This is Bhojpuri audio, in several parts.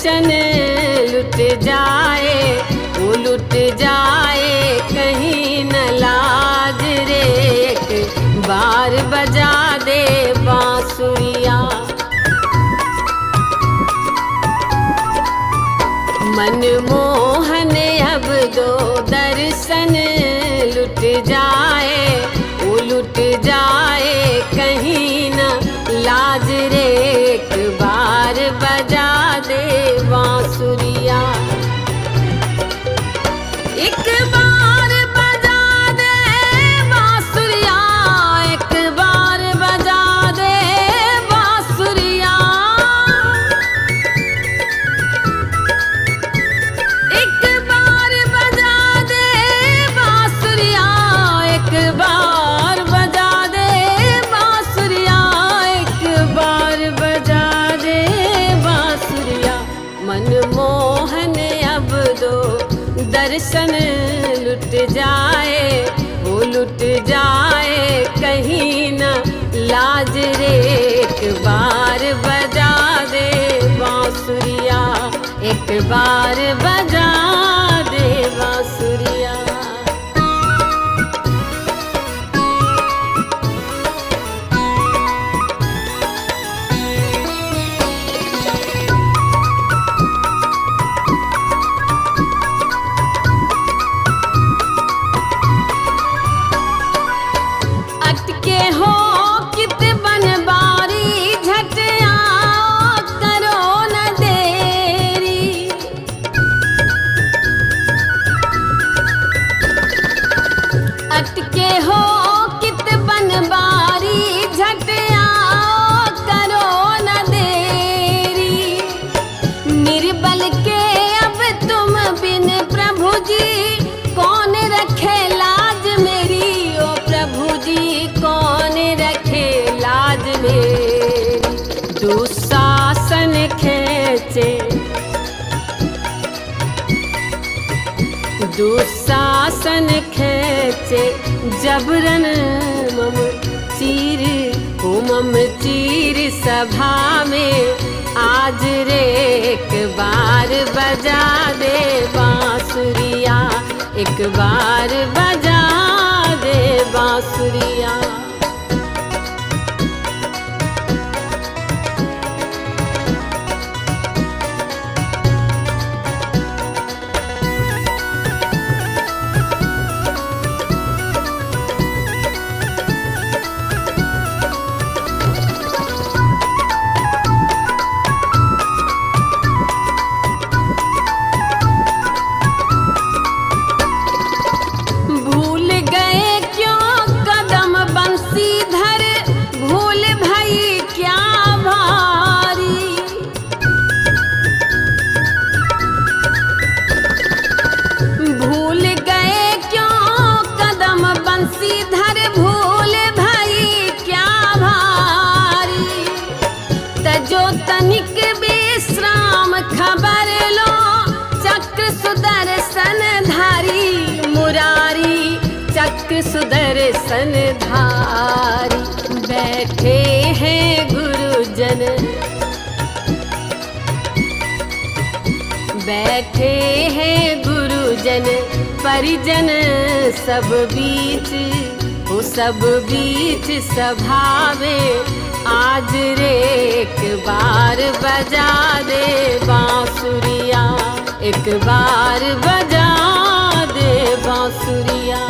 दर्शन लुट जाए, वो लुट जाए कहीं न लाज रे। एक बार बजा दे बांसुरिया। मनमोहन अब दो दर्शन लुट जाए, वो लुट जाए कहीं न लाज रे। एक बार बजा दे बांसुरिया। एक बार बजा दे बांसुरिया, एक बार बजा दे बांसुरिया। एक बार बजा दे बांसुरिया, एक बार बजा दे बांसुरिया, एक बार बजा दे बांसुरिया। मनमोहन अब दो दर्शन लुट जाए, वो लुट जाए कहीं न लाज रे। एक बार बजा दे बांसुरिया, एक बार बजा दे बांसुरिया। अटके हो कित बनबारी, झट आओ करो न देरी। अटके हो कित बनबारी, झट आओ करो न देरी। निर्बल के अब तुम बिन प्रभु जी, कौन रखे लाज मेरी। ओ प्रभु जी कौन रखे लाज मेरी। दुशासन खेचे, दुशासन खेचे जबरन मम चीर, ओ मम चीर सभा में आज रे। एक बार बजा दे बांसुरिया, एक बार बजा दे बांसुरिया। भूल गए क्यों कदम बंसीधर, भूल भई क्या भारी। भूल गए क्यों कदम बंसीधर, भूल भई क्या भारी। तजो तनिक विश्राम खबर लो, चक्र सुदर्शन धारी। मुरारी चक्र सुदर्शन धारी। बैठे हैं गुरुजन, बैठे हैं गुरुजन परिजन सब बीच, वो सब बीच सभा में आज रे। एक बार बजा दे बांसुरिया, एक बार बजा दे बांसुरिया।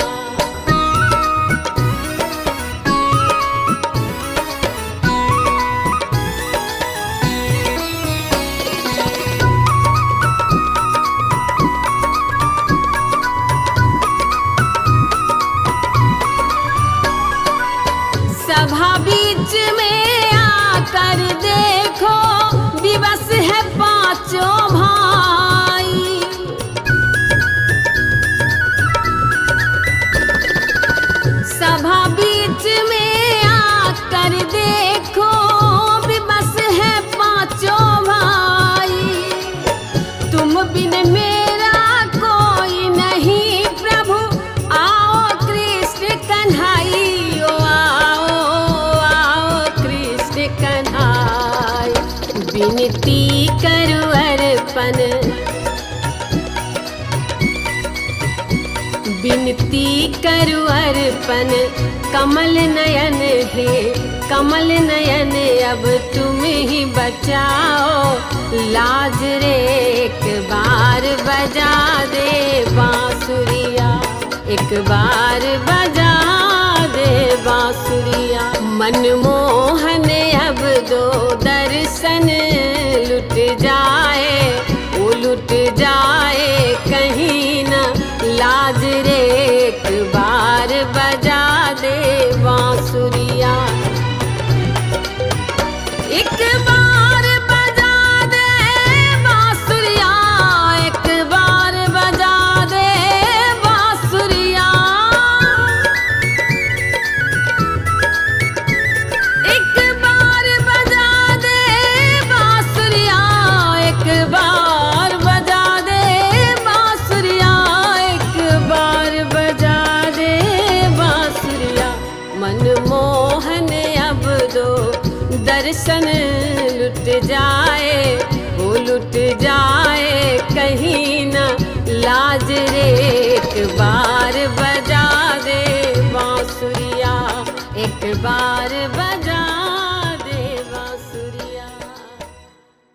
सभा बीच में आकर देखो, विवश है पांचों भाई। अर्पण। विनती करु अर्पण कमल नयन हे कमल नयन, अब तुम ही बचाओ लाज रे। एक बार बजा दे बांसुरिया, एक बार बजा दे बांसुरिया। मनमोहन अब दो दर्शन लुट जाए, वो लुट जाए कहीं न लाज रे। एक बार बजा दे बांसुरिया, एक बार बजा दे बांसुरिया, एक बार बजा दे बांसुरिया। एक बार बजा दे बांसुरिया, एक बार बजा दे बांसुरिया, एक बार बजा दे बांसुरिया। मनमोहन अब दो दर्शन लुट जाए, वो लुट जाए कहीं न लाज रे। एक बार बजा दे बांसुरिया, एक बार